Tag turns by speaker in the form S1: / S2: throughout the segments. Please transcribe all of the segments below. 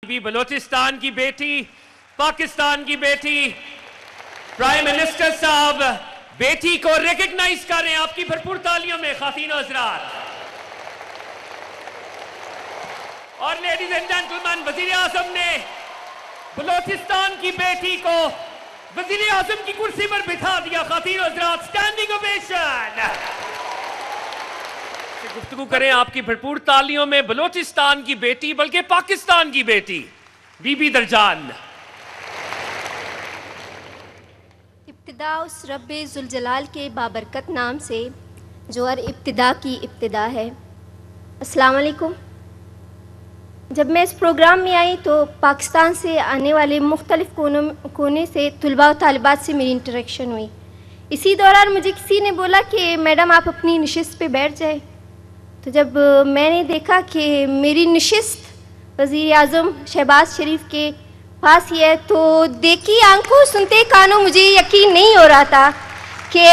S1: भी बलोचिस्तान की बेटी, पाकिस्तान की बेटी, प्राइम मिनिस्टर साहब बेटी को रिकॉग्नाइज कर रहे हैं। आपकी भरपूर तालियों में खातीन और हज़रात। और लेडीज एंड जेंटलमैन, वजीर आजम ने बलोचिस्तान की बेटी को वजीर आजम की कुर्सी पर बिठा दिया। खातीन और हज़रात, स्टैंडिंग ओवेशन। गुफ्तगू करें आपकी भरपूर तालियों में बलोचिस्तान की बेटी, बल्कि पाकिस्तान की बेटी, बीबी दरजान।
S2: इब्तिदा उस रब्बे जुल जलाल के बाबरकत नाम से जो हर इब्तिदा की इब्तिदा है। अस्सलाम वालेकुम। जब मैं इस प्रोग्राम में आई तो पाकिस्तान से आने वाले मुख्तलिफ कोने से तुलबा और तालिबात से मेरी इंटरेक्शन हुई। इसी दौरान मुझे किसी ने बोला कि मैडम आप अपनी नशिस्त पे बैठ जाए। तो जब मैंने देखा कि मेरी नशिस्त वज़ीर आज़म शहबाज शरीफ के पास ही है तो देखी आंखों सुनते कानों मुझे यकीन नहीं हो रहा था कि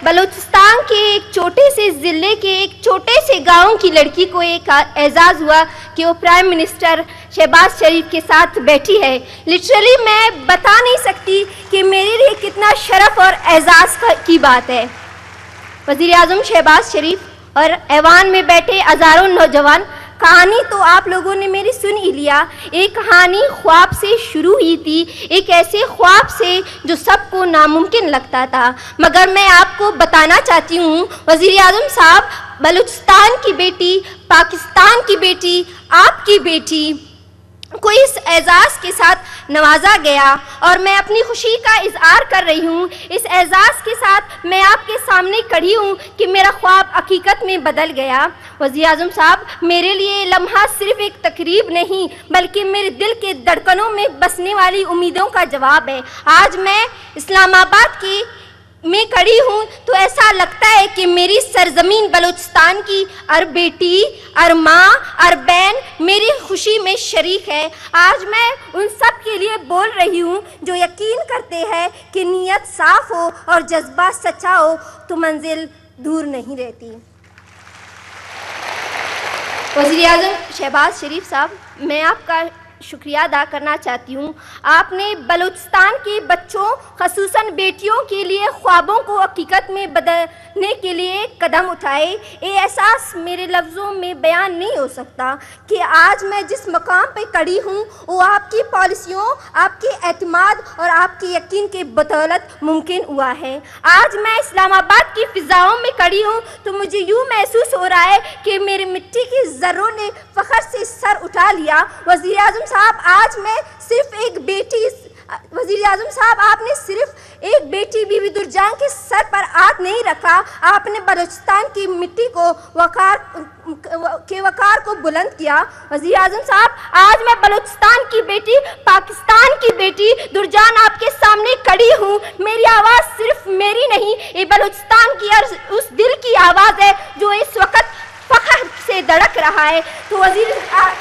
S2: बलूचिस्तान के एक छोटे से ज़िले के एक छोटे से गांव की लड़की को एक एजाज़ हुआ कि वो प्राइम मिनिस्टर शहबाज शरीफ के साथ बैठी है। लिटरली मैं बता नहीं सकती कि मेरे लिए कितना शरफ़ और एजाज़ की बात है। वज़ीर आज़म शहबाज शरीफ और ऐवान में बैठे हज़ारों नौजवान। कहानी तो आप लोगों ने मेरी सुन ही लिया। एक कहानी ख्वाब से शुरू हुई थी, एक ऐसे ख्वाब से जो सबको नामुमकिन लगता था। मगर मैं आपको बताना चाहती हूँ वज़ीर आज़म साहब, बलूचिस्तान की बेटी, पाकिस्तान की बेटी, आपकी बेटी को इस एजाज़ के साथ नवाजा गया और मैं अपनी खुशी का इजहार कर रही हूँ। इस एजाज़ के साथ मैं आपके सामने खड़ी हूँ कि मेरा ख्वाब हकीकत में बदल गया। वज़ीर आज़म साहब, मेरे लिए लम्हा सिर्फ एक तकरीब नहीं बल्कि मेरे दिल के धड़कनों में बसने वाली उम्मीदों का जवाब है। आज मैं इस्लामाबाद की मैं खड़ी हूँ तो ऐसा लगता है कि मेरी सरजमीन बलूचिस्तान की हर बेटी, हर माँ, हर बहन मेरी खुशी में शरीक है। आज मैं उन सब के लिए बोल रही हूँ जो यकीन करते हैं कि नीयत साफ हो और जज्बा सच्चा हो तो मंजिल दूर नहीं रहती। वज़ीर आज़म शहबाज शरीफ साहब, मैं आपका शुक्रिया अदा करना चाहती हूँ। आपने बलूचिस्तान के बच्चों ख़ुसूसन बेटियों के लिए ख्वाबों को हकीकत में बदलने के लिए कदम उठाए। ये एहसास मेरे लफ्ज़ों में बयान नहीं हो सकता कि आज मैं जिस मकाम पे खड़ी हूँ वो आपकी पॉलिसियों, आपके एतमाद और आपके यकीन के बदौलत मुमकिन हुआ है। आज मैं इस्लामाबाद की फ़िज़ाओं में खड़ी हूँ तो मुझे यूँ महसूस हो रहा है कि मेरी मिट्टी की ज़र्रों ने फ़ख्र से सर उठा लिया। वज़ीर आज़म साहब, आज मैं सिर्फ एक बेटी, वज़ीर आज़म साहब आपने सिर्फ एक बेटी बीबी दुरजान के सर पर हाथ नहीं रखा, आपने बलूचिस्तान की मिट्टी को वकार को बुलंद किया। वज़ीर आज़म साहब, आज मैं बलूचिस्तान की बेटी, पाकिस्तान की बेटी दुरजान आपके सामने खड़ी हूँ। मेरी आवाज़ सिर्फ मेरी नहीं, ये बलूचिस्तान की उस दिल की आवाज़ है जो इस वक्त फ़ख्र से धड़क रहा है। तो वज़ीर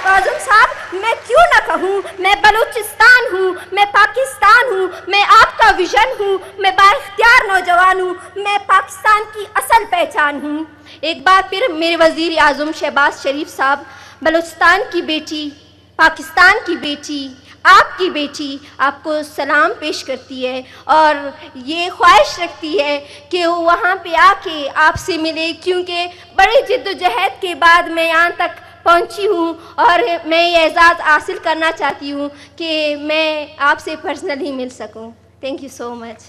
S2: आज़म साहब, मैं क्यों ना कहूँ, मैं बलूचिस्तान हूँ, मैं पाकिस्तान हूँ, मैं आपका विजन हूँ, मैं बाइख्तियार नौजवान हूँ, मैं पाकिस्तान की असल पहचान हूँ। एक बार फिर मेरे वज़ीर आज़म शहबाज शरीफ साहब, बलूचिस्तान की बेटी, पाकिस्तान की बेटी, आपकी बेटी आपको सलाम पेश करती है और ये ख्वाहिश रखती है कि वो वहाँ पे आके आपसे मिले, क्योंकि बड़ी जिद्दोजहद के बाद मैं यहाँ तक पहुँची हूँ और मैं ये एजाज़ हासिल करना चाहती हूँ कि मैं आपसे पर्सनली मिल सकूँ। Thank you so much.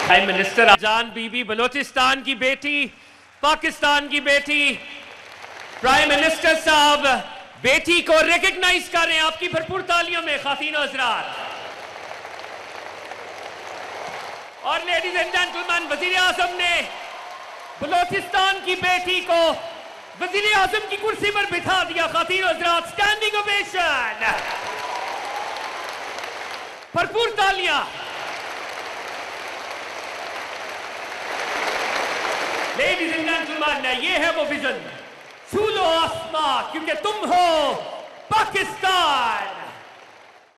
S1: Prime minister जान बीबी, बलोचिस्तान की बेटी, पाकिस्तान की बेटी, प्राइम मिनिस्टर साहब बेटी को रिकॉग्नाइज कर रहे हैं। आपकी भरपूर तालियों में खातीन और हज़रात। और लेडीज एंड जेंटलमैन, वज़ीर आज़म ने बलूचिस्तान की बेटी को वज़ीर आज़म की कुर्सी पर बिठा दिया। खातीन और हज़रात, स्टैंडिंग ओवेशन, भरपूर तालियां। लेडीज एंड जेंटलमैन, ये है वो विजन, छू लो आसमां क्योंकि तुम हो पाकिस्तान।